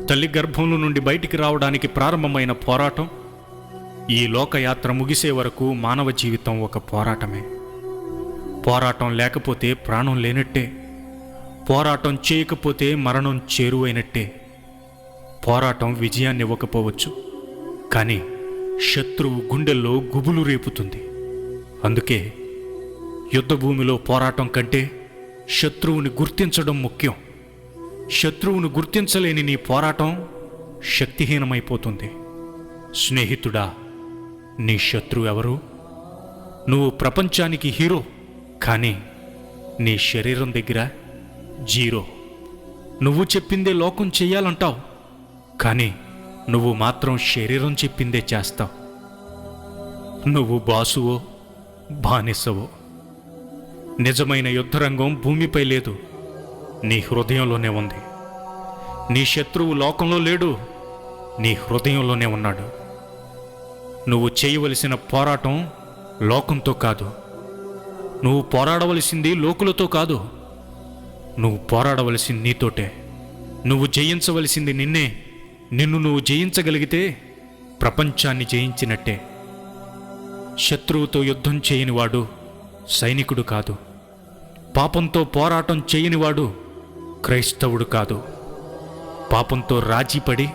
తల్లి గర్భంలో నుండి బయటికి రావడానికి ప్రారంభమైన పోరాటం ఈ లోకయాత్ర ముగిసే వరకు మానవ జీవితం ఒక పోరాటమే. పోరాటం లేకపోతే ప్రాణం లేనట్టే. పోరాటం చేయకపోతే మరణం చేరువైనట్టే. పోరాటం విజయాన్ని ఇవ్వకపోవచ్చు, కానీ శత్రువు గుండెల్లో గుబులు రేపుతుంది. అందుకే యుద్ధభూమిలో పోరాటం కంటే శత్రువుని గుర్తించడం ముఖ్యం. శత్రువును గుర్తించలేని నీ పోరాటం శక్తిహీనమైపోతుంది. స్నేహితుడా, నీ శత్రువు ఎవరు? నువ్వు ప్రపంచానికి హీరో, కానీ నీ శరీరం దగ్గర జీరో. నువ్వు చెప్పిందే లోకం చెయ్యాలంటావు, కానీ నువ్వు మాత్రం శరీరం చెప్పిందే చేస్తావు. నువ్వు బాసువో బానిసవో. నిజమైన యుద్ధరంగం భూమిపై లేదు, నీ హృదయంలోనే ఉంది. నీ శత్రువు లోకంలో లేడు, నీ హృదయంలోనే ఉన్నాడు. నువ్వు చేయవలసిన పోరాటం లోకంతో కాదు. నువ్వు పోరాడవలసింది లోకులతో కాదు. నువ్వు పోరాడవలసింది నీతోటే. నువ్వు జయించవలసింది నిన్నే. నిన్ను నువ్వు జయించగలిగితే ప్రపంచాన్ని జయించినట్టే. శత్రువుతో యుద్ధం చేయనివాడు సైనికుడు కాదు. పాపంతో పోరాటం చేయనివాడు క్రైస్తవుడు కాదు. పాపంతో రాజీపడి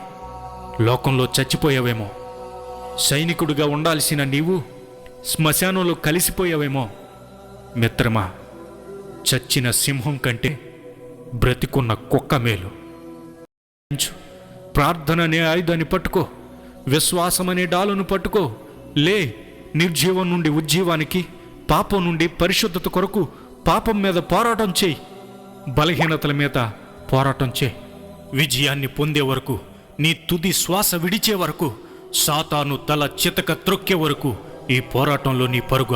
లోకంలో చచ్చిపోయావేమో. సైనికుడిగా ఉండాల్సిన నీవు శ్మశానంలో కలిసిపోయావేమో. మిత్రమా, చచ్చిన సింహం కంటే బ్రతికున్న కుక్క మేలు. ప్రార్థన అనే ఆయుధాన్ని పట్టుకో. విశ్వాసం అనే డాలును పట్టుకో. లే, నిర్జీవం నుండి ఉజ్జీవానికి, పాపం నుండి పరిశుద్ధత కొరకు పాపం మీద పోరాటం చేయి. బలహీనతల మీద పోరాటం చేయి. విజయాన్ని పొందే వరకు, నీ తుది శ్వాస విడిచే వరకు, సాతాను తల చితక త్రొక్కే వరకు ఈ పోరాటంలో నీ పరుగు